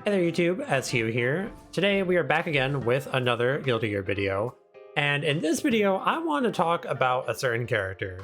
Hey there YouTube, as Hugh here. Today we are back again with another Guilty Gear video. And in this video, I want to talk about a certain character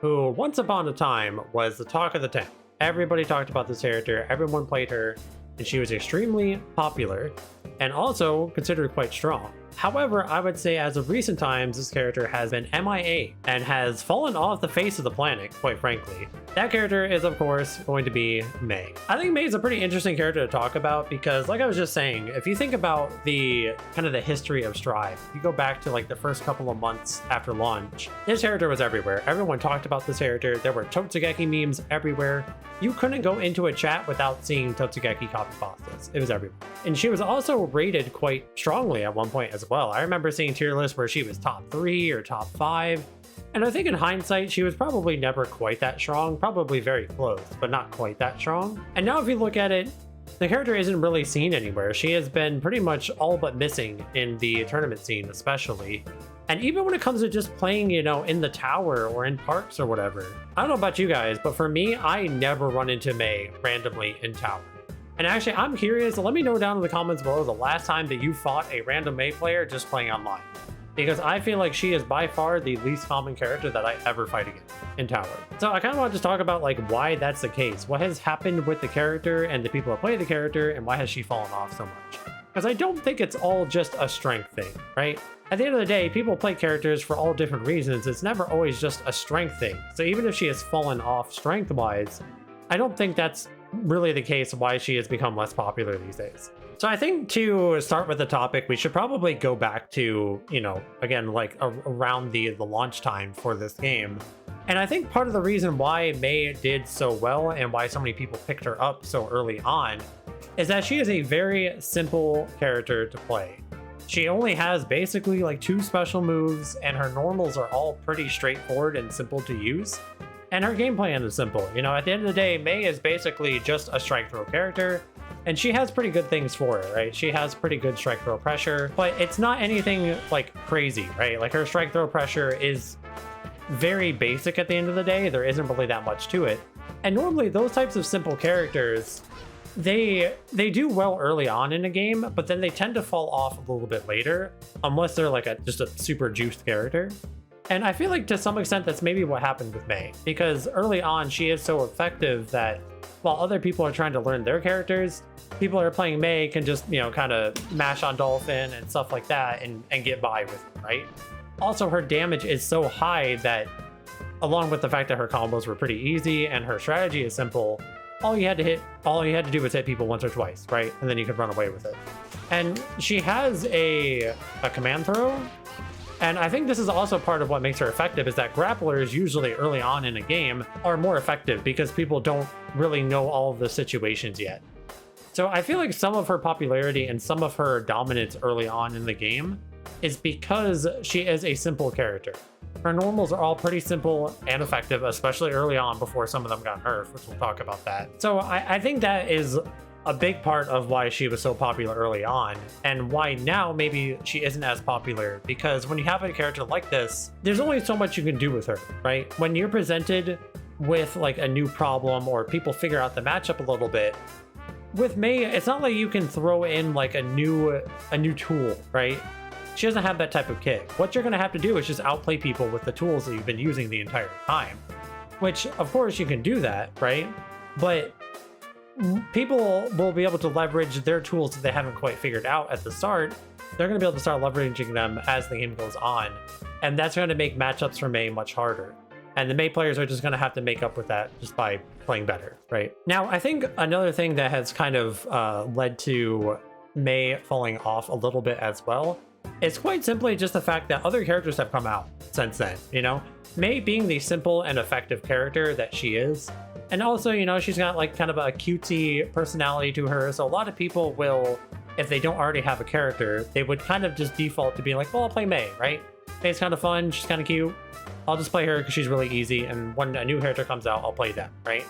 who once upon a time was the talk of the town. Everybody talked about this character, everyone played her, and she was extremely popular and also considered quite strong. However, I would say as of recent times, this character has been MIA and has fallen off the face of the planet, quite frankly. That character is, of course, going to be Mei. I think Mei is a pretty interesting character to talk about because, like I was just saying, if you think about the kind of the history of Strive, if you go back to like the first couple of months after launch, this character was everywhere. Everyone talked about this character. There were Totsugeki memes everywhere. You couldn't go into a chat without seeing Totsugeki copy pastas. It was everywhere. And she was also rated quite strongly at one point as well. I remember seeing tier lists where she was top 3 or top 5. And I think in hindsight, she was probably never quite that strong, probably very close, but not quite that strong. And now if you look at it, the character isn't really seen anywhere. She has been pretty much all but missing in the tournament scene, especially. And even when it comes to just playing, you know, in the tower or in parks or whatever. I don't know about you guys, but for me, I never run into Mei randomly in tower. And actually, I'm curious, let me know down in the comments below the last time that you fought a random Mei player just playing online. Because I feel like she is by far the least common character that I ever fight against in tower. So I kind of want to talk about like why that's the case. What has happened with the character and the people that play the character, and why has she fallen off so much? Because I don't think it's all just a strength thing, right? At the end of the day, people play characters for all different reasons. It's never always just a strength thing. So even if she has fallen off strength-wise, I don't think that's really the case why she has become less popular these days. So I think to start with the topic, we should probably go back to, you know, again, like around the launch time for this game. And I think part of the reason why Mei did so well and why so many people picked her up so early on is that she is a very simple character to play. She only has basically like 2 special moves, and her normals are all pretty straightforward and simple to use. And her game plan is simple. You know, at the end of the day, Mei is basically just a strike throw character, and she has pretty good things for her, right? She has pretty good strike throw pressure, but it's not anything like crazy, right? Like her strike throw pressure is very basic at the end of the day. There isn't really that much to it. And normally those types of simple characters, they do well early on in a game, but then they tend to fall off a little bit later, unless they're like just a super juiced character. And I feel like to some extent that's maybe what happened with Mei, because early on she is so effective that while other people are trying to learn their characters, people who are playing Mei can just, you know, kind of mash on Dolphin and stuff like that and get by with it, right? Also, her damage is so high that, along with the fact that her combos were pretty easy and her strategy is simple, all you had to do was hit people once or twice, right? And then you could run away with it. And she has a command throw. And I think this is also part of what makes her effective, is that grapplers usually early on in a game are more effective because people don't really know all of the situations yet. So I feel like some of her popularity and some of her dominance early on in the game is because she is a simple character. Her normals are all pretty simple and effective, especially early on before some of them got nerfed, which we'll talk about that. So I think that is a big part of why she was so popular early on, and why now maybe she isn't as popular, because when you have a character like this, there's only so much you can do with her, right? When you're presented with like a new problem or people figure out the matchup a little bit, with Mei, it's not like you can throw in like a new tool, right? She doesn't have that type of kick. What you're gonna have to do is just outplay people with the tools that you've been using the entire time, which of course you can do that, right? But people will be able to leverage their tools that they haven't quite figured out at the start. They're going to be able to start leveraging them as the game goes on. And that's going to make matchups for Mei much harder. And the Mei players are just going to have to make up with that just by playing better, right? Now, I think another thing that has kind of led to Mei falling off a little bit as well is quite simply just the fact that other characters have come out since then, you know? Mei being the simple and effective character that she is, and also, you know, she's got like kind of a cutesy personality to her. So a lot of people will, if they don't already have a character, they would kind of just default to being like, well, I'll play Mei, right? Mei's kind of fun. She's kind of cute. I'll just play her because she's really easy. And when a new character comes out, I'll play them, right?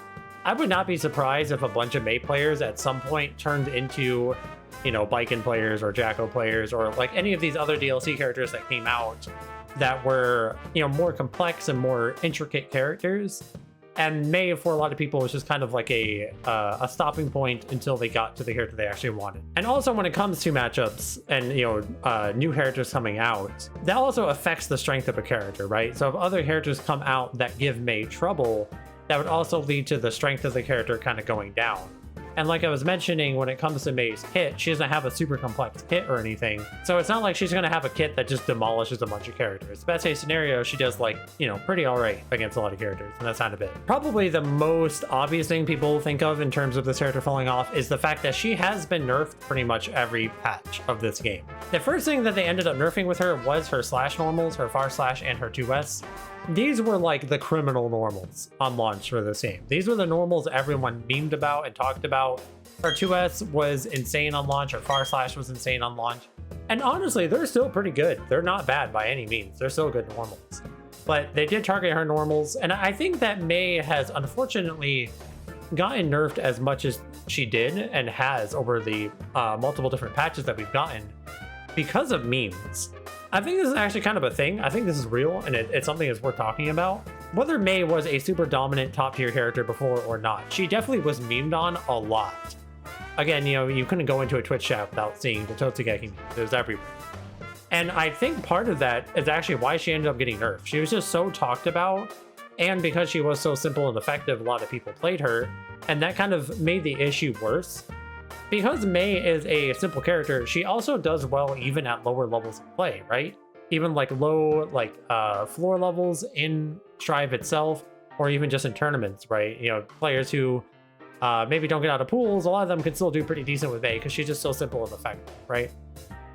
I would not be surprised if a bunch of Mei players at some point turned into, you know, Baiken players or Jacko players, or like any of these other DLC characters that came out that were, you know, more complex and more intricate characters. And May, for a lot of people, was just kind of like a stopping point until they got to the character they actually wanted. And also when it comes to matchups and, new characters coming out, that also affects the strength of a character, right? So if other characters come out that give May trouble, that would also lead to the strength of the character kind of going down. And like I was mentioning, when it comes to May's kit, she doesn't have a super complex kit or anything. So it's not like she's going to have a kit that just demolishes a bunch of characters. Best case scenario, she does pretty all right against a lot of characters. And that's not a bit. Probably the most obvious thing people think of in terms of this character falling off is the fact that she has been nerfed pretty much every patch of this game. The first thing that they ended up nerfing with her was her slash normals, her far slash, and her 2S. These were like the criminal normals on launch for this game. These were the normals everyone memed about and talked about. Her 2S was insane on launch, her far slash was insane on launch. And honestly, they're still pretty good. They're not bad by any means. They're still good normals. But they did target her normals, and I think that May has unfortunately gotten nerfed as much as she did and has over the multiple different patches that we've gotten because of memes. I think this is actually kind of a thing. I think this is real, and it's something that's worth talking about. Whether May was a super dominant top tier character before or not, she definitely was memed on a lot. Again, you couldn't go into a Twitch chat without seeing the Totsugeki meme. It was everywhere. And I think part of that is actually why she ended up getting nerfed. She was just so talked about, and because she was so simple and effective, a lot of people played her, and that kind of made the issue worse. Because May is a simple character, she also does well even at lower levels of play, right? Even like low floor levels in Strive itself, or even just in tournaments, right? Players who maybe don't get out of pools, a lot of them can still do pretty decent with May because she's just so simple and effective, right?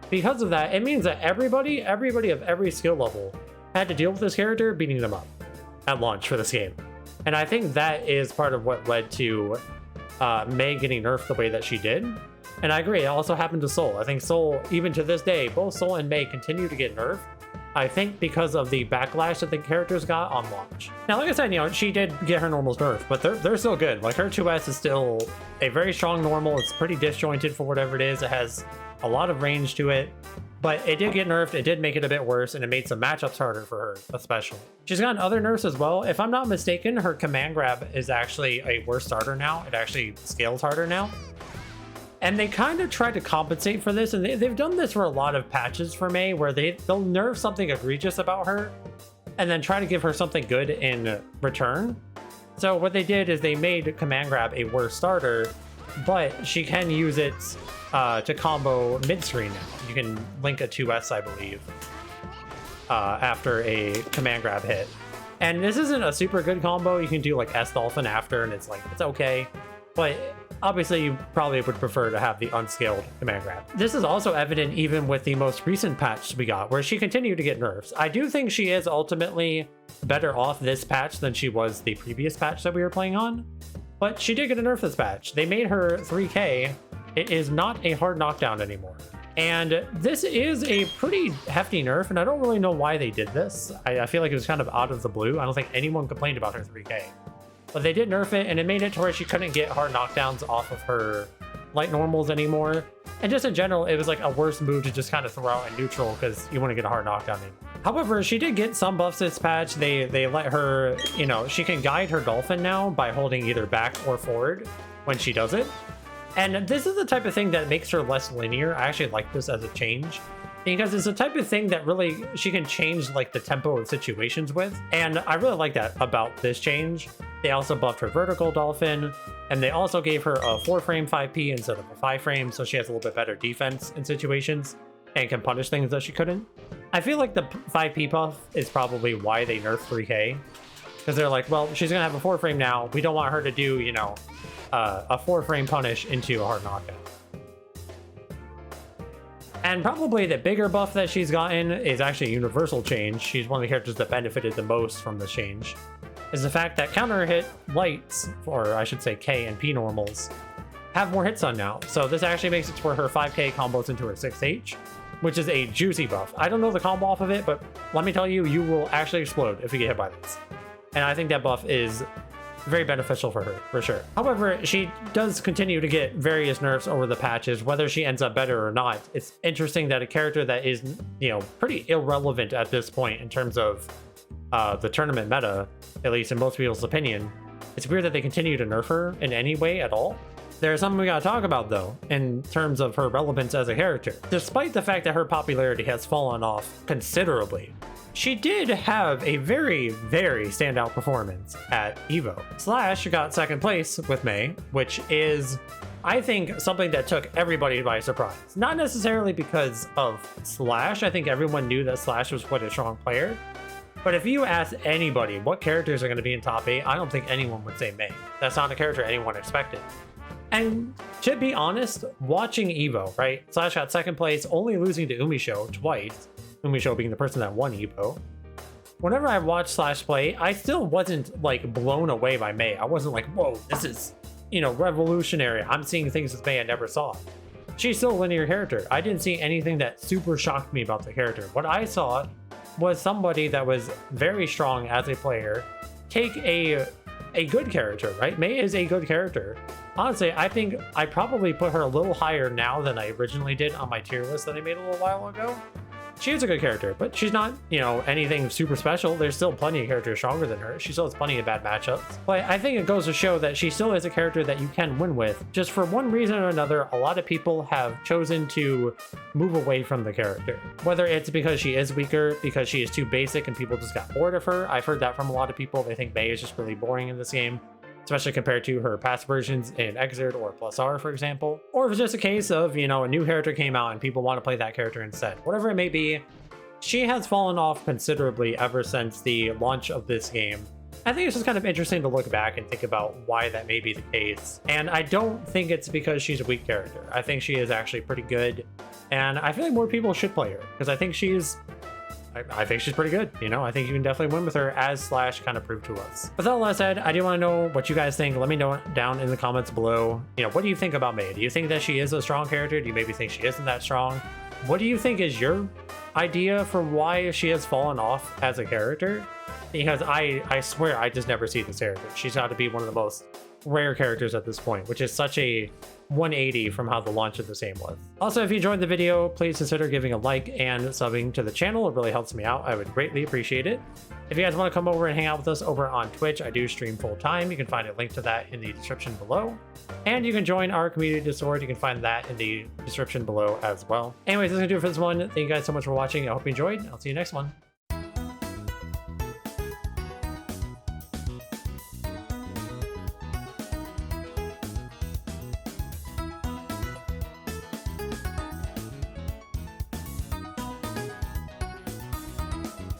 Because of that, it means that everybody of every skill level had to deal with this character beating them up at launch for this game. And I think that is part of what led to May getting nerfed the way that she did. And I agree, it also happened to Soul. I think Soul, even to this day, both Soul and May continue to get nerfed. I think because of the backlash that the characters got on launch. Now, like I said, she did get her normals nerfed, but they're still good. Like, her 2S is still a very strong normal. It's pretty disjointed for whatever it is. It has a lot of range to it, but it did get nerfed. It did make it a bit worse, and it made some matchups harder for her, especially. She's gotten other nerfs as well. If I'm not mistaken, her command grab is actually a worse starter now. It actually scales harder now. And they kind of tried to compensate for this, and they've done this for a lot of patches for May, where they'll nerf something egregious about her, and then try to give her something good in return. So what they did is they made command grab a worse starter, but she can use it to combo mid-screen now. You can link a 2S, I believe, after a command grab hit. And this isn't a super good combo. You can do like S Dolphin after, and it's okay. But obviously, you probably would prefer to have the unscaled command grab. This is also evident even with the most recent patch we got, where she continued to get nerfs. I do think she is ultimately better off this patch than she was the previous patch that we were playing on, but she did get a nerf this patch. They made her 3K. It is not a hard knockdown anymore. And this is a pretty hefty nerf, and I don't really know why they did this. I feel like it was kind of out of the blue. I don't think anyone complained about her 3K. But they did nerf it, and it made it to where she couldn't get hard knockdowns off of her light normals anymore. And just in general, it was like a worse move to just kind of throw out in neutral because you want to get a hard knockdown in. However, she did get some buffs this patch. They let her, she can guide her dolphin now by holding either back or forward when she does it. And this is the type of thing that makes her less linear. I actually like this as a change, because it's the type of thing that really she can change like the tempo of situations with. And I really like that about this change. They also buffed her vertical dolphin, and they also gave her a 4-frame 5P instead of a 5-frame, so she has a little bit better defense in situations and can punish things that she couldn't. I feel like the 5P buff is probably why they nerfed 3K, because they're like, well, she's gonna have a 4-frame now. We don't want her to do, a 4-frame punish into a hard knockdown. And probably the bigger buff that she's gotten is actually a universal change. She's one of the characters that benefited the most from this change, is the fact that counter hit lights, or I should say K and P normals, have more hits on now. So this actually makes it to where her 5K combos into her 6H, which is a juicy buff. I don't know the combo off of it, but let me tell you, you will actually explode if you get hit by this. And I think that buff is very beneficial for her, for sure. However, she does continue to get various nerfs over the patches, whether she ends up better or not. It's interesting that a character that is, pretty irrelevant at this point in terms of the tournament meta, at least in most people's opinion, It's weird that they continue to nerf her in any way at all. There's something we gotta talk about though, in terms of her relevance as a character. Despite the fact that her popularity has fallen off considerably, she did have a very, very standout performance at EVO. Slash got second place with Mei, which is, I think, something that took everybody by surprise. Not necessarily because of Slash. I think everyone knew that Slash was quite a strong player. But if you ask anybody what characters are going to be in top 8, I don't think anyone would say Mei. That's not a character anyone expected. And to be honest, watching EVO, right? Slash got second place, only losing to Umisho twice. Umisho being the person that won EVO. Whenever I watched Slash play, I still wasn't like blown away by Mei. I wasn't like, whoa, this is, you know, revolutionary. I'm seeing things with Mei I never saw. She's still a linear character. I didn't see anything that super shocked me about the character. What I saw was somebody that was very strong as a player take a good character, right? Mei is a good character. Honestly, I think I probably put her a little higher now than I originally did on my tier list that I made a little while ago. She is a good character, but she's not, you know, anything super special. There's still plenty of characters stronger than her. She still has plenty of bad matchups. But I think it goes to show that she still is a character that you can win with. Just for one reason or another, a lot of people have chosen to move away from the character. Whether it's because she is weaker, because she is too basic and people just got bored of her. I've heard that from a lot of people. They think Mei is just really boring in this game, especially compared to her past versions in Exert or Plus R, for example. Or if it's just a case of, you know, a new character came out and people want to play that character instead. Whatever it may be, she has fallen off considerably ever since the launch of this game. I think it's just kind of interesting to look back and think about why that may be the case. And I don't think it's because she's a weak character. I think she is actually pretty good. And I feel like more people should play her because I think she's pretty good. You know, I think you can definitely win with her, as Slash kind of proved to us. With all that said, I do want to know what you guys think. Let me know down in the comments below. You know, what do you think about Mei? Do you think that she is a strong character? Do you maybe think she isn't that strong? What do you think is your idea for why she has fallen off as a character? Because I swear I just never see this character. She's got to be one of the most rare characters at this point, which is such a 180 from how the launch of the game was. Also, if you enjoyed the video, please consider giving a like and subbing to the channel. It really helps me out. I would greatly appreciate it. If you guys want to come over and hang out with us over on Twitch, I do stream full time. You can find a link to that in the description below. And you can join our community Discord. You can find that in the description below as well. Anyways, that's gonna do it for this one. Thank you guys so much for watching. I hope you enjoyed. I'll see you next one.